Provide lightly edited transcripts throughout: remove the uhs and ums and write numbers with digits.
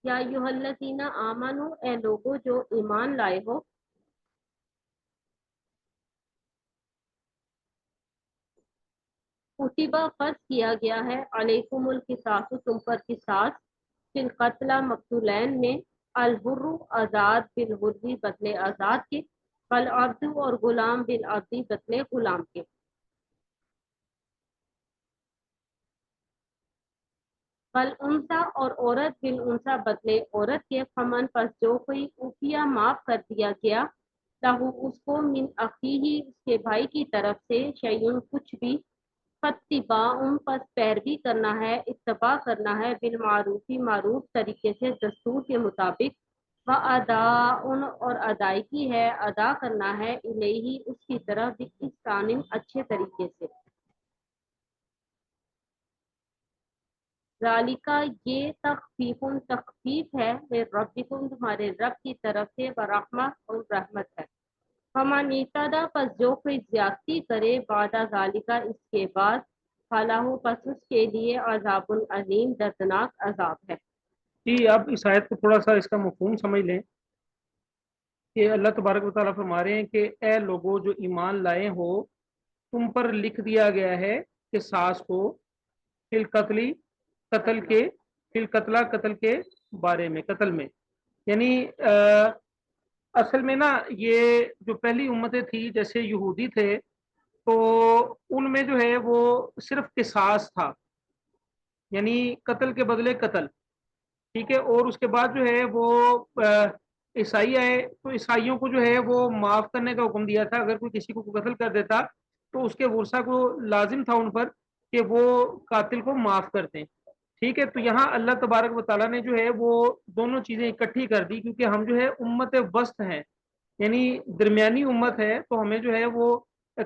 یا ایھا آمنو، اے لوگو جو ایمان لائے ہو، کتبہ فرض کیا گیا ہے، علیکم القصاص تم پر قصاص، فی القتلی مقتولین میں، الحر آزاد بالحر بدلے آزاد کے، والعبد اور غلام بالعبد بدلے غلام کے، والانثی اور عورت بالانثی بدلے عورت کے، فمن پس جو کوئی عفیا معاف کر دیا گیا، لہو اس کو، من اخیہ اس کے بھائی کی طرف سے، شیئن کچھ بھی، فاتباع پس پیروی کرنا ہے، اتباع کرنا ہے، بالمعروفی معروف طریقے سے، دستور کے مطابق، واداء اور ادائیگی ہے، ادا کرنا ہے، الیہ اس کی طرف، باحسان اچھے طریقے سے، ذالکہ یہ تخفیف تخفیف ہے، من ربکم تمہارے رب کی طرف سے، ورحمہ اور رحمت ہے، فمن اعتدی پس جو کوئی زیادتی کرے، بعد ذالکہ اس کے بعد، فلہ پس اس کے لیے عذاب علیم دردناک عذاب ہے۔ جی اب اس آیت کو تھوڑا سا اس کا مفہوم سمجھ لیں کہ اللہ تبارک و تعالیٰ فرما رہے ہیں کہ اے لوگوں جو ایمان لائے ہو، تم پر لکھ دیا گیا ہے کہ ساس کو، فی القتلی قتل کے، فی القتلہ قتل کے بارے میں، قتل میں، یعنی اصل میں نا یہ جو پہلی امتیں تھی جیسے یہودی تھے، تو ان میں جو ہے وہ صرف قصاص تھا، یعنی قتل کے بدلے قتل، ٹھیک ہے، اور اس کے بعد جو ہے وہ عیسائی آئے تو عیسائیوں کو جو ہے وہ معاف کرنے کا حکم دیا تھا، اگر کوئی کسی کو قتل کر دیتا تو اس کے ورثہ کو لازم تھا ان پر کہ وہ قاتل کو معاف کرتے، ٹھیک ہے، تو یہاں اللہ تبارک و تعالیٰ نے جو ہے وہ دونوں چیزیں اکٹھی کر دی، کیونکہ ہم جو ہے امت وسط ہیں، یعنی درمیانی امت ہے، تو ہمیں جو ہے وہ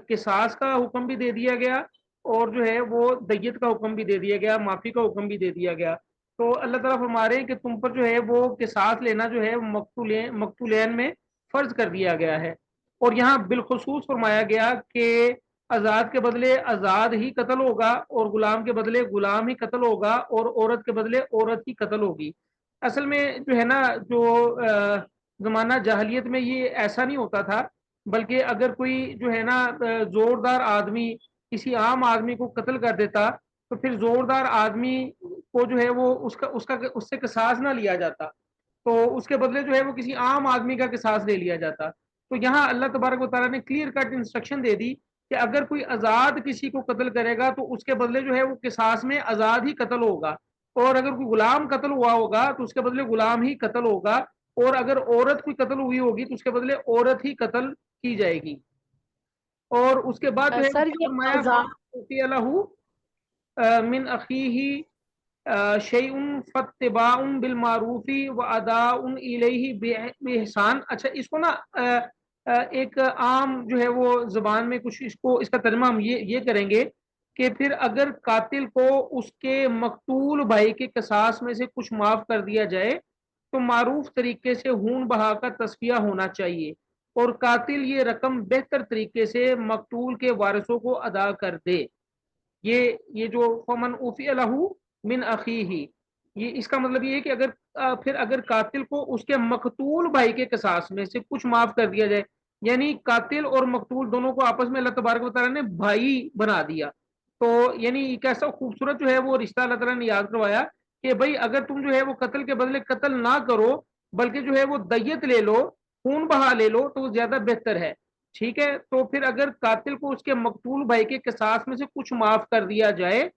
قصاص کا حکم بھی دے دیا گیا، اور جو ہے وہ دیت کا حکم بھی دے دیا گیا، معافی کا حکم بھی دے دیا گیا، تو اللہ تعالیٰ فرما رہے ہیں کہ تم پر جو ہے وہ قصاص لینا جو ہے مقتولین میں فرض کر دیا گیا ہے، اور یہاں بالخصوص فرمایا گیا کہ آزاد کے بدلے آزاد ہی قتل ہوگا، اور غلام کے بدلے غلام ہی قتل ہوگا، اور عورت کے بدلے عورت ہی قتل ہوگی۔ اصل میں جو ہے نا جو زمانہ جاہلیت میں یہ ایسا نہیں ہوتا تھا، بلکہ اگر کوئی جو ہے نا زوردار آدمی کسی عام آدمی کو قتل کر دیتا تو پھر زوردار آدمی کو جو ہے وہ اس سے قصاص نہ لیا جاتا، تو اس کے بدلے جو ہے وہ کسی عام آدمی کا قصاص لے لیا جاتا، تو یہاں اللہ تبارک و تعالیٰ نے کلیئر کٹ انسٹرکشن دے دی کہ اگر کوئی آزاد کسی کو قتل کرے گا تو اس کے بدلے جو ہے وہ قصاص میں آزاد ہی قتل ہوگا، اور اگر کوئی غلام قتل ہوا ہوگا تو اس کے بدلے غلام ہی قتل ہوگا، اور اگر عورت کوئی قتل ہوئی ہوگی تو اس کے بدلے عورت ہی قتل کی جائے گی، اور اس کے بعد جو ہے وہ سر کیا یہ فرمایا، آزاد من اخیہ شیء فاتباع بالمعروف واداء الیہ باحسان۔ اچھا اس کو نا ایک عام جو ہے وہ زبان میں کچھ اس کا ترجمہ ہم یہ کریں گے کہ پھر اگر قاتل کو اس کے مقتول بھائی کے قصاص میں سے کچھ معاف کر دیا جائے تو معروف طریقے سے خون بہا کا تصفیہ ہونا چاہیے، اور قاتل یہ رقم بہتر طریقے سے مقتول کے وارثوں کو ادا کر دے، یہ جو فمن اوفی الہ من اخیہ، یہ اس کا مطلب یہ ہے کہ پھر اگر قاتل کو اس کے مقتول بھائی کے قصاص میں سے کچھ معاف کر دیا جائے، یعنی قاتل اور مقتول دونوں کو آپس میں اللہ تبارک و تعالیٰ نے بھائی بنا دیا، تو یعنی ایک ایسا خوبصورت جو ہے وہ رشتہ اللہ تعالیٰ نے یاد کروایا کہ بھائی اگر تم جو ہے وہ قتل کے بدلے قتل نہ کرو بلکہ جو ہے وہ دیت لے لو، خون بہا لے لو، تو وہ زیادہ بہتر ہے، ٹھیک ہے، تو پھر اگر قاتل کو اس کے مقتول بھائی کے قصاص میں سے کچھ معاف کر دیا جائے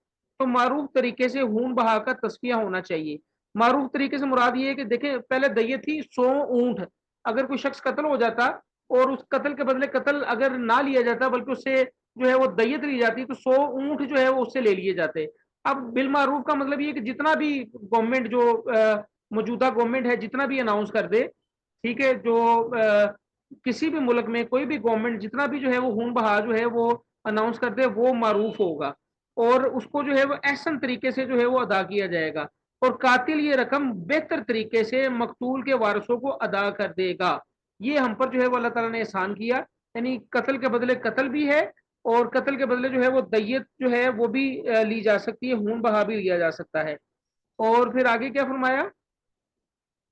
تو معروف طریقے سے خون بہا کا تصفیہ ہونا چاہیے۔ معروف طریقے سے مراد یہ ہے کہ دیکھیں پہلے دیت تھی 100 اونٹ، اگر کوئی شخص قتل ہو جاتا اور اس قتل کے بدلے قتل اگر نہ لیا جاتا بلکہ اس سے جو ہے وہ دیت لی جاتی تو 100 اونٹ جو ہے وہ اس سے لے لیے جاتے۔ اب بالمعروف کا مطلب یہ کہ جتنا بھی گورنمنٹ جو موجودہ گورنمنٹ ہے جتنا بھی اناؤنس کر دے، ٹھیک ہے، جو کسی بھی ملک میں کوئی بھی گورنمنٹ جتنا بھی جو ہے وہ خون بہا جو ہے وہ اناؤنس کر دے وہ معروف ہوگا، اور اس کو جو ہے وہ احسن طریقے سے جو ہے وہ ادا کیا جائے گا، اور قاتل یہ رقم بہتر طریقے سے مقتول کے وارثوں کو ادا کر دے گا، یہ ہم پر جو ہے وہ اللہ تعالیٰ نے احسان کیا، یعنی قتل کے بدلے قتل بھی ہے، اور قتل کے بدلے جو ہے وہ دیت جو ہے وہ بھی لی جا سکتی ہے، خون بہا بھی لیا جا سکتا ہے، اور پھر آگے کیا فرمایا،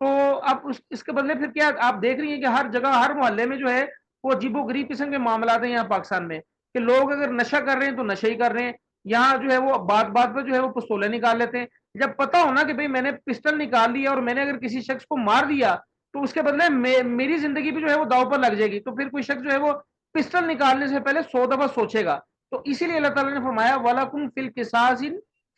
تو اب اس کے بدلے پھر کیا آپ دیکھ رہی ہیں کہ ہر جگہ ہر محلے میں جو ہے وہ عجیب و غریب قسم کے معاملات ہیں یہاں پاکستان میں، کہ لوگ اگر نشہ کر رہے ہیں تو نشہ ہی کر رہے ہیں، یہاں جو ہے وہ بات بات پہ جو ہے وہ پستولیں نکال لیتے ہیں، جب پتا ہونا کہ بھئی میں نے پسٹل نکال لیا اور میں نے اگر کسی شخص کو مار دیا تو اس کے بدلے میری زندگی بھی جو ہے وہ داؤ پر لگ جائے گی، تو پھر کوئی شخص جو ہے وہ پسٹل نکالنے سے پہلے 100 دفعہ سوچے گا۔ تو اسی لیے اللہ تعالیٰ نے فرمایا وَلَكُمْ فِي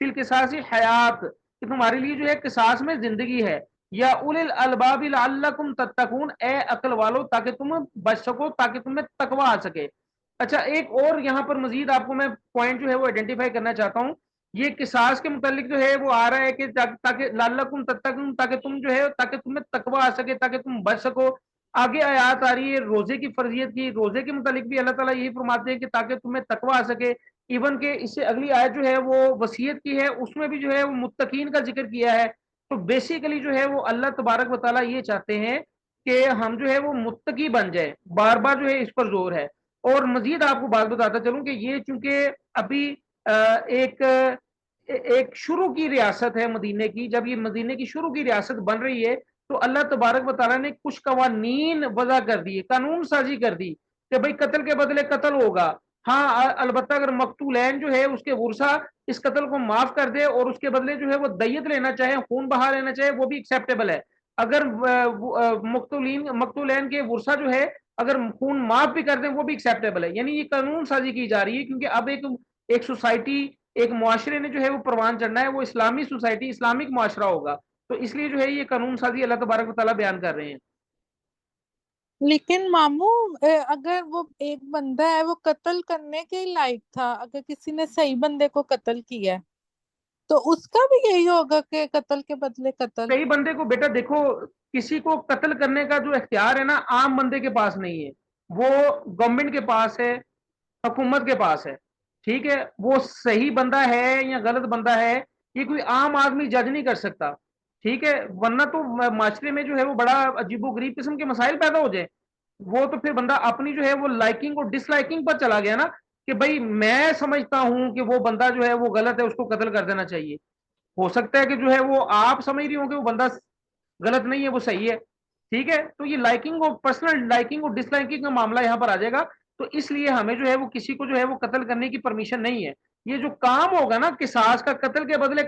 الْقِصَاصِ حیات، کہ تمہارے لیے جو ہے قصاص میں زندگی ہے، یا اول الالباب لعلکم تتقون، اے عقل والو تاکہ تم بچ سکو، تاکہ تمہیں تقوی آ سکے۔ اچھا ایک اور یہاں پر مزید آپ کو میں پوائنٹ جو ہے وہ آئیڈینٹیفائی کرنا چاہتا ہوں، یہ قصاص کے متعلق جو ہے وہ آ رہا ہے کہ تاکہ لعلکم تتقون، تاکہ تم جو ہے تاکہ تمہیں تقوی آ سکے، تاکہ تم بچ سکو۔ آگے آیات آ رہی ہے روزے کی فرضیت کی، روزے کے متعلق بھی اللہ تعالیٰ یہی فرماتے ہیں کہ تاکہ تمہیں تقوی آ سکے، ایون کہ اس سے اگلی آیت جو ہے وہ وصیت کی ہے، اس میں بھی جو ہے وہ متقین کا ذکر کیا ہے۔ تو بیسیکلی جو ہے وہ اللہ تبارک و تعالیٰ یہ چاہتے ہیں کہ ہم جو ہے وہ متقی بن جائیں، بار بار جو ہے اس پر زور ہے۔ اور مزید آپ کو بات بتاتا چلوں کہ یہ چونکہ ابھی ایک ایک شروع کی ریاست ہے مدینے کی، جب یہ مدینے کی شروع کی ریاست بن رہی ہے تو اللہ تبارک و تعالیٰ نے کچھ قوانین وضع کر دی، قانون سازی کر دی کہ بھئی قتل کے بدلے قتل ہوگا۔ ہاں البتہ اگر مقتولین جو ہے اس کے ورثہ اس قتل کو معاف کر دے اور اس کے بدلے جو ہے وہ دیت لینا چاہے، خون بہا لینا چاہے، وہ بھی ایکسیپٹیبل ہے۔ اگر مقتولین کے ورثہ جو ہے اگر خون معاف بھی کر دیں وہ بھی ایکسیپٹیبل ہے، یعنی یہ قانون سازی کی جا رہی ہے کیونکہ اب ایک سوسائٹی، ایک معاشرے نے جو ہے وہ پروان چڑھنا ہے، وہ اسلامی سوسائٹی، اسلامک معاشرہ ہوگا، تو اس لیے جو ہے یہ قانون سازی اللہ تبارک و تعالیٰ بیان کر رہے ہیں۔ لیکن ماموں اگر وہ ایک بندہ ہے وہ قتل کرنے کے لائق تھا، اگر کسی نے صحیح بندے کو قتل کیا ہے تو اس کا بھی یہی ہوگا کہ قتل کے بدلے قتل؟ کئی بندے کو بیٹا دیکھو، کسی کو قتل کرنے کا جو اختیار ہے نا عام بندے کے پاس نہیں ہے، وہ گورنمنٹ کے پاس ہے، حکومت کے پاس ہے، ٹھیک ہے؟ وہ صحیح بندہ ہے یا غلط بندہ ہے یہ کوئی عام آدمی جج نہیں کر سکتا، ٹھیک ہے؟ ورنہ تو معاشرے میں جو ہے وہ بڑا عجیب و غریب قسم کے مسائل پیدا ہو جائیں، وہ تو پھر بندہ اپنی جو ہے وہ لائکنگ اور ڈس لائکنگ پر چلا گیا نا، کہ بھائی میں سمجھتا ہوں کہ وہ بندہ جو ہے وہ غلط ہے، اس کو قتل کر دینا چاہیے۔ ہو سکتا ہے کہ جو ہے وہ آپ سمجھ رہی ہوں کہ وہ بندہ غلط نہیں ہے، وہ صحیح ہے، ٹھیک ہے؟ تو یہ لائکنگ اور پرسنل لائکنگ اور ڈس لائکنگ کا معاملہ یہاں پر آ جائے گا، تو اس لیے ہمیں جو ہے وہ کسی کو جو ہے وہ قتل کرنے کی پرمیشن نہیں ہے۔ یہ جو کام ہوگا نا قصاص کا، قتل کے بدلے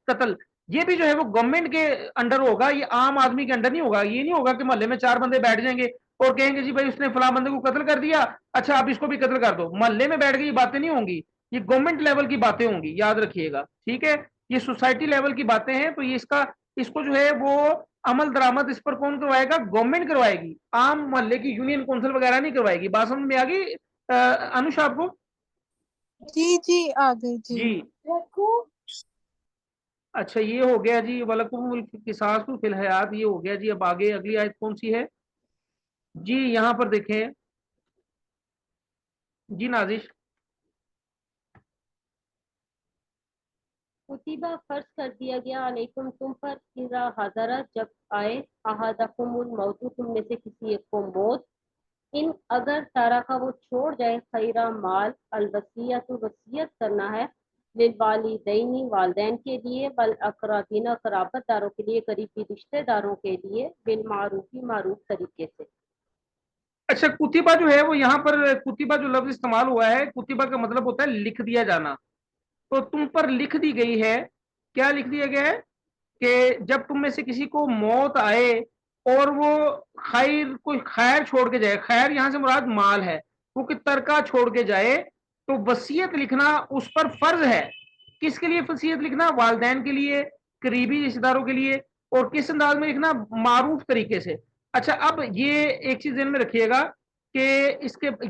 قتل، یہ بھی جو ہے وہ گورنمنٹ کے انڈر ہوگا، یہ عام آدمی کے انڈر نہیں ہوگا۔ یہ نہیں ہوگا کہ محلے میں 4 بندے بیٹھ جائیں گے اور کہیں گے جی بھائی اس نے فلاں بندے کو قتل کر دیا، اچھا اب اس کو بھی قتل کر دو۔ محلے میں بیٹھ کے یہ باتیں نہیں ہوں گی، یہ گورنمنٹ لیول کی باتیں ہوں گی، یاد رکھیے گا، ٹھیک ہے؟ یہ سوسائٹی لیول کی باتیں ہیں، تو یہ اس کو جو ہے وہ عمل درآمد اس پر کون کروائے گا؟ گورنمنٹ کروائے گی، عام محلے کی یونین کونسل وغیرہ نہیں کروائے گی۔ بات سمجھ میں آ گئی انوش آپ کو؟ جی جی آ گئی جی۔ جی اچھا یہ ہو گیا جی وَلَكُمُ الْقِصَاصُ فِي الْحَيَاةِ، یہ ہو گیا جی۔ اب آگے اگلی آیت کون سی ہے جی؟ یہاں پر دیکھیں جی نازش۔ کتبہ فرض کر دیا گیا علیکم تم پر، اذا حضرت جب آئے، احدکم الموت تم میں سے کسی ایک کو موت، ان اگر تارکہ وہ چھوڑ جائے، خیرہ مال، الوصیت وصیت کرنا ہے، للوالدین والدین کے لیے، والاقربین قرابت داروں کے لیے، قریبی رشتہ داروں کے لیے، بالمعروف معروف طریقے سے۔ اچھا کتبہ جو ہے وہ یہاں پر کتبہ جو لفظ استعمال ہوا ہے، کتبہ کا مطلب ہوتا ہے لکھ دیا جانا، تو تم پر لکھ دی گئی ہے۔ کیا لکھ دیا گیا ہے؟ کہ جب تم میں سے کسی کو موت آئے اور وہ کوئی خیر چھوڑ کے جائے، خیر یہاں سے مراد مال ہے، وہ کہ ترکہ چھوڑ کے جائے، تو وصیت لکھنا اس پر فرض ہے۔ کس کے لیے وصیت لکھنا؟ والدین کے لیے، قریبی رشتہ داروں کے لیے، اور کس انداز میں لکھنا؟ معروف طریقے سے۔ اچھا اب یہ ایک چیز ذہن میں رکھیے گا کہ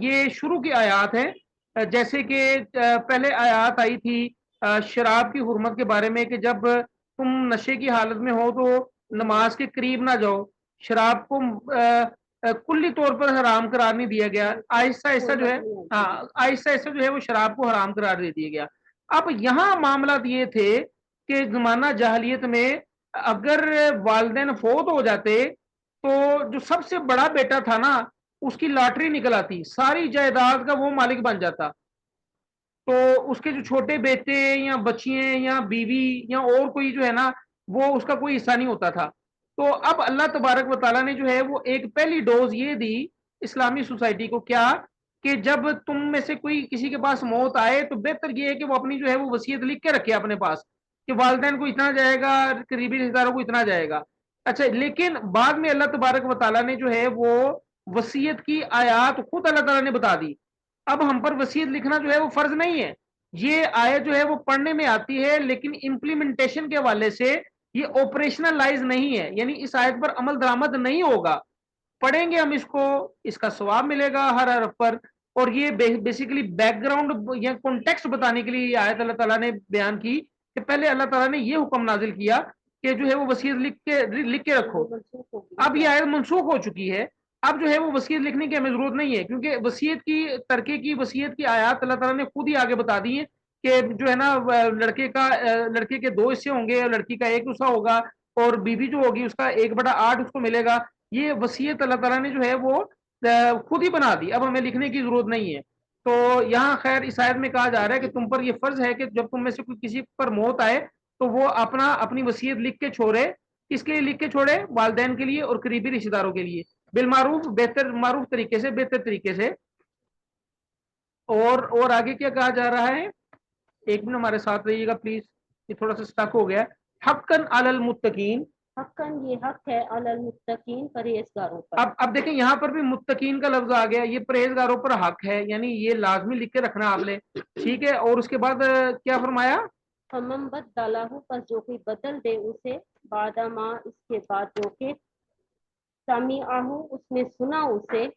یہ شروع کی آیات ہیں، جیسے کہ پہلے آیات آئی تھی شراب کی حرمت کے بارے میں، کہ جب تم نشے کی حالت میں ہو تو نماز کے قریب نہ جاؤ، شراب کو کلی طور پر حرام قرار نہیں دیا گیا، آہستہ آہستہ جو ہے آہستہ آہستہ جو ہے وہ شراب کو حرام قرار دے دیا گیا۔ اب یہاں معاملات یہ تھے کہ زمانہ جاہلیت میں اگر والدین فوت ہو جاتے تو جو سب سے بڑا بیٹا تھا نا اس کی لاٹری نکل آتی، ساری جائیداد کا وہ مالک بن جاتا، تو اس کے جو چھوٹے بیٹے یا بچیاں یا بیوی یا اور کوئی جو ہے نا وہ اس کا کوئی حصہ نہیں ہوتا تھا۔ تو اب اللہ تبارک و تعالیٰ نے جو ہے وہ ایک پہلی ڈوز یہ دی اسلامی سوسائٹی کو، کیا کہ جب تم میں سے کوئی کسی کے پاس موت آئے تو بہتر یہ ہے کہ وہ اپنی جو ہے وہ وصیت لکھ کے رکھے اپنے پاس کہ والدین کو اتنا جائے گا، قریبی رشتہ داروں کو اتنا جائے گا. اچھا، لیکن بعد میں اللہ تبارک و تعالیٰ نے جو ہے وہ وصیت کی آیات خود اللہ تعالیٰ نے بتا دی. اب ہم پر وصیت لکھنا جو ہے وہ فرض نہیں ہے. یہ آیت جو ہے وہ پڑھنے میں آتی ہے لیکن امپلیمنٹیشن کے حوالے سے یہ آپریشنلائز نہیں ہے، یعنی اس آیت پر عمل درآمد نہیں ہوگا. پڑھیں گے ہم اس کو، اس کا ثواب ملے گا ہر حرف پر. اور یہ بیسیکلی بیک گراؤنڈ یا کانٹیکسٹ بتانے کے لیے یہ آیت اللہ تعالیٰ نے بیان کی کہ پہلے اللہ تعالیٰ نے یہ حکم نازل کیا کہ جو ہے وہ وصیت لکھ کے رکھو. اب یہ آیت منسوخ ہو چکی ہے، اب جو ہے وہ وصیت لکھنے کی ہمیں ضرورت نہیں ہے، کیونکہ وصیت کی ترکے کی وصیت کی آیات اللہ تعالیٰ نے خود ہی آگے بتا دی ہیں کہ جو ہے نا لڑکے کے 2 حصے ہوں گے، لڑکی کا 1 حصہ ہوگا، اور بیوی جو ہوگی اس کا 1/8 اس کو ملے گا. یہ وصیت اللہ تعالیٰ نے جو ہے وہ خود ہی بنا دی، اب ہمیں لکھنے کی ضرورت نہیں ہے. تو یہاں خیر اس آیت میں کہا جا رہا ہے کہ تم پر یہ فرض ہے کہ جب تم میں سے کوئی کسی پر موت آئے تو وہ اپنی وصیت لکھ کے چھوڑے. کس کے لیے لکھ کے چھوڑے؟ والدین کے لیے اور قریبی رشتہ داروں کے لیے، بالمعروف، معروف طریقے سے، بہتر طریقے سے. اور آگے کیا کہا جا رہا ہے؟ ایک منٹ ہمارے ساتھ رہیے گا پلیز، یہ تھوڑا سا سٹک ہو گیا. حقاً علی المتقین، حقاً یہ حق ہے علی المتقین، پرہیزگاروں پر. اب دیکھیں یہاں پر بھی متقین کا لفظ آ گیا، یہ پرہیزگاروں پر حق ہے، یعنی یہ لازمی لکھ کے رکھنا آپ نے، ٹھیک ہے. اور اس کے بعد کیا فرمایا؟ فمن بدلہ، پس جو کوئی بدل دے اسے، بعد ما، اس کے بعد جو کہ سمعہ، اس نے سنا اسے،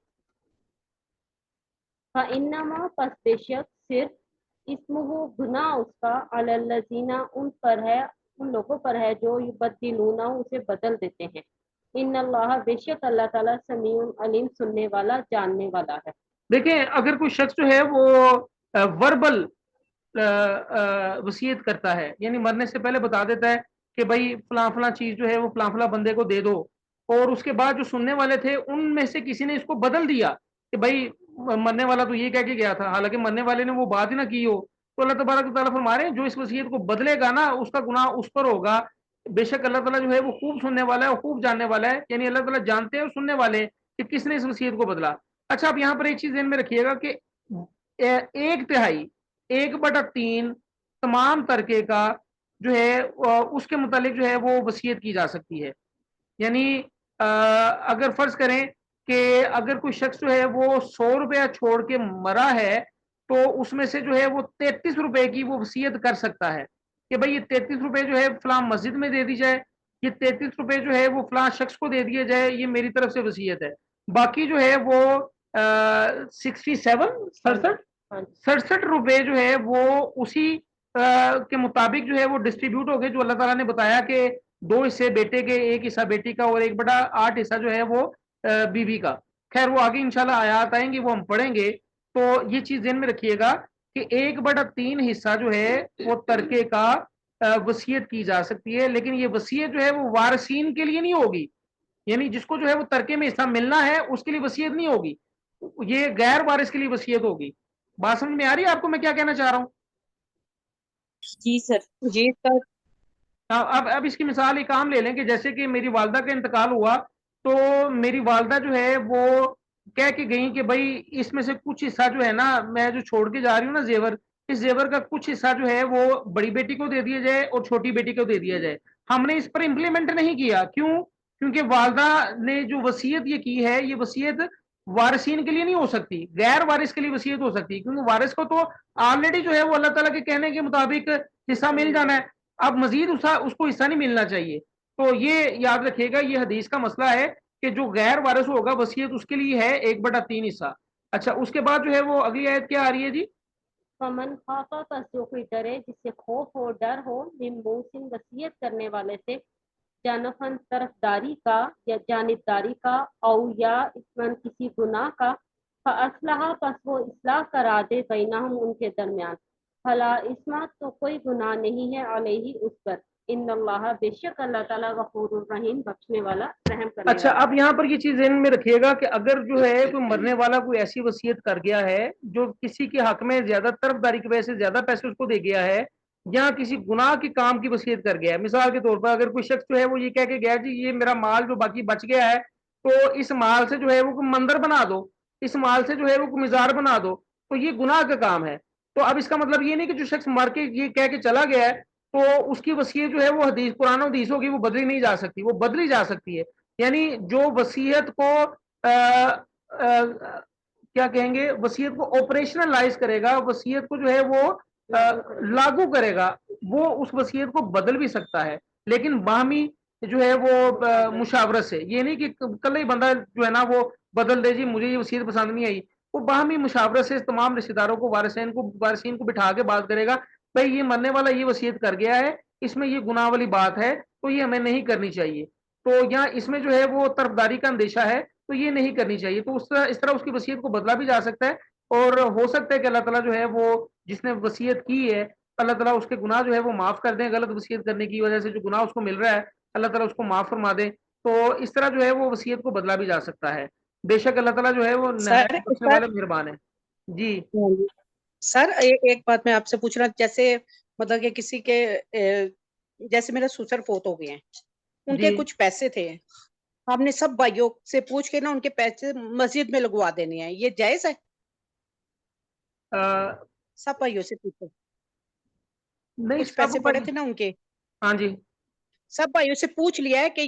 فإنما، پس بے شک، صرف اسمہ، گناہ اس کا، علی الذین، ان پر ہے، ان لوگوں پر ہے جو یبدلون، اسے بدل دیتے ہیں. ان اللہ، بے شک اللہ تعالیٰ، سمیع علیم، سننے والا، جاننے والا ہے. دیکھیں اگر کوئی شخص جو ہے وہ وربل وصیت کرتا ہے، یعنی مرنے سے پہلے بتا دیتا ہے کہ بھائی فلاں فلاں چیز جو ہے وہ فلاں فلاں بندے کو دے دو، اور اس کے بعد جو سننے والے تھے ان میں سے کسی نے اس کو بدل دیا کہ بھائی مرنے والا تو یہ کہہ کے گیا تھا، حالانکہ مرنے والے نے وہ بات ہی نہ کی ہو، تو اللہ تبارک و تعالیٰ فرما رہے ہیں جو اس وصیت کو بدلے گا نا اس کا گناہ اس پر ہوگا. بے شک اللہ تعالیٰ جو ہے وہ خوب سننے والا ہے اور خوب جاننے والا ہے، یعنی اللہ تعالیٰ جانتے ہیں اور سننے والے ہیں کہ کس نے اس وصیت کو بدلا. اچھا، اب یہاں پر ایک چیز ذہن میں رکھیے گا کہ 1/3 1/3 تمام ترکے کا جو ہے اس کے متعلق جو ہے وہ وصیت کی جا سکتی ہے. یعنی اگر فرض کریں کہ اگر کوئی شخص جو ہے وہ 100 روپیہ چھوڑ کے مرا ہے تو اس میں سے جو ہے وہ 33 روپے کی وہ وصیت کر سکتا ہے کہ بھائی یہ 33 روپے جو ہے فلاں مسجد میں دے دی جائے، یہ 33 روپے جو ہے وہ فلاں شخص کو دے دیے جائے، یہ میری طرف سے وصیت ہے. باقی جو ہے وہ 67 روپے جو ہے وہ اسی کے مطابق جو ہے وہ ڈسٹریبیوٹ ہو گئے، جو اللہ تعالیٰ نے بتایا کہ 2 حصے بیٹے کے، 1 حصہ بیٹی کا، اور 1/8 حصہ جو ہے وہ بیوی کا. خیر وہ آگے انشاءاللہ آیات آئیں گی وہ ہم پڑھیں گے. تو یہ چیز ذہن میں رکھیے گا کہ 1/3 حصہ جو ہے وہ ترکے کا وصیت کی جا سکتی ہے، لیکن یہ وصیت جو ہے وہ وارثین کے لیے نہیں ہوگی، یعنی جس کو جو ہے وہ ترکے میں حصہ ملنا ہے اس کے لیے وصیت نہیں ہوگی، یہ غیر وارث کے لیے وصیت ہوگی. بات سمجھ میں آ رہی ہے آپ کو میں کیا کہنا چاہ رہا ہوں؟ جی سر، جی سر. اب اس کی مثال ایک عام لے لیں کہ جیسے کہ میری والدہ کا انتقال ہوا تو میری والدہ جو ہے وہ کہہ کے گئی کہ بھائی اس میں سے کچھ حصہ جو ہے نا میں جو چھوڑ کے جا رہی ہوں نا زیور، اس زیور کا کچھ حصہ جو ہے وہ بڑی بیٹی کو دے دیا جائے اور چھوٹی بیٹی کو دے دیا جائے. ہم نے اس پر امپلیمنٹ نہیں کیا، کیوں؟ کیونکہ والدہ نے جو وصیت یہ کی ہے یہ وصیت وارثین کے لیے نہیں ہو سکتی، غیر وارث کے لیے وصیت ہو سکتی، کیونکہ وارث کو تو آلریڈی جو ہے وہ اللہ تعالیٰ کے کہنے کے مطابق حصہ مل جانا ہے، اب مزید اس کو حصہ نہیں ملنا چاہیے. تو یہ یاد رکھیے گا، یہ حدیث کا مسئلہ ہے کہ جو غیر وارث ہوگا وصیت اس کے لیے ہے 1/3 حصہ. اچھا اس کے بعد جو ہے وہ اگلی آیت کیا آ رہی ہے جی؟ فمن خافا، پس جو کوئی ڈرے، جس سے خوف ہو، ڈر ہو، من موسن، وصیت کرنے والے سے، جانفن، طرفداری کا یا جانبداری کا، او یا اسمن، کسی گناہ کا، فاصلح، پس وہ اصلاح کرا دے، بینہم، ان کے درمیان، فلا اسما، تو کوئی گناہ نہیں ہے، علیہ، اس پر، ان اللہ، بے شک اللہ تعالیٰ، غفور الرحیم، بخشنے والا، رحم کرنے اچھا والا. اب یہاں پر یہ چیز ذہن میں رکھیے گا کہ اگر جو ہے کوئی مرنے والا کوئی ایسی وصیت کر گیا ہے جو کسی کے حق میں زیادہ طرفداری کی وجہ سے زیادہ پیسے اس کو دے گیا ہے، یا کسی گناہ کے کام کی وصیت کر گیا ہے. مثال کے طور پر اگر کوئی شخص جو ہے وہ یہ کہہ کے گیا جی یہ میرا مال جو باقی بچ گیا ہے تو اس مال سے جو ہے وہ مندر بنا دو, اس مال سے جو ہے وہ مزار بنا دو, تو یہ گناہ کا کام ہے. تو اب اس کا مطلب یہ نہیں کہ جو شخص مر کے یہ کہہ کے چلا گیا ہے تو اس کی وصیت جو ہے وہ حدیث قرآن و حدیث ہوگی, وہ بدلی نہیں جا سکتی, وہ بدلی جا سکتی ہے. یعنی جو وصیت کو کیا کہیں گے, وصیت کو آپریشنلائز کرے گا, وصیت کو جو ہے وہ لاگو کرے گا, وہ اس وصیت کو بدل بھی سکتا ہے, لیکن باہمی جو ہے وہ مشاورت سے. یہ نہیں کہ کل ہی بندہ جو ہے نا وہ بدل دے جی مجھے یہ وصیت پسند نہیں آئی, وہ باہمی مشاورت سے تمام رشتہ داروں کو وارثین کو بٹھا کے بات کرے گا بھائی یہ مرنے والا یہ وصیت کر گیا ہے, اس میں یہ گناہ والی بات ہے تو یہ ہمیں نہیں کرنی چاہیے, تو یہاں اس میں جو ہے وہ طرفداری کا اندیشہ ہے تو یہ نہیں کرنی چاہیے. تو اس طرح اس کی وصیت کو بدلا بھی جا سکتا ہے, اور ہو سکتا ہے کہ اللہ تعالیٰ جو ہے وہ جس نے وصیت کی ہے اللہ تعالیٰ اس کے گناہ جو ہے وہ معاف کر دیں, غلط وصیت کرنے کی وجہ سے جو گناہ اس کو مل رہا ہے اللہ تعالیٰ اس کو معاف فرما دیں. تو اس طرح جو ہے وہ وصیت کو بدلا بھی جا سکتا ہے. بے شک اللہ تعالیٰ جو ہے وہ نہایت بخشنے والے مہربان ہے. جی سر ایک بات میں آپ سے پوچھ رہا, جیسے مطلب کہ کسی کے جیسے میرے سسر فوت ہو گئے ہیں, ان کے جی کچھ پیسے تھے, ہم نے سب بھائیوں سے پوچھ کے نا ان کے پیسے مسجد میں لگوا دینے ہیں, یہ جائز ہے؟ سب بھائیوں سے پوچھو, نہیں کچھ پیسے پڑے تھے نا ان کے, ہاں جی سب بھائیوں سے پوچھ لیا ہے کہ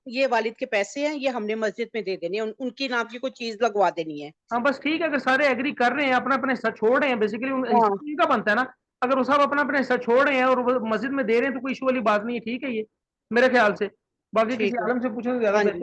یہ والد کے پیسے ہیں, یہ ہم نے مسجد میں دے دینے ہیں, ان کی نام کی کوئی چیز لگوا دینی ہے. ہاں بس ٹھیک ہے, اگر سارے ایگری کر رہے ہیں اپنا اپنا حصہ چھوڑ رہے ہیں, بیسیکلی حصہ ان کا بنتا ہے نا, اگر وہ سب اپنا اپنا حصہ چھوڑ رہے ہیں اور مسجد میں دے رہے ہیں تو کوئی ایشو والی بات نہیں ہے. ٹھیک ہے یہ میرے خیال سے, باقی کسی عالم سے پوچھیں تو زیادہ بہتر.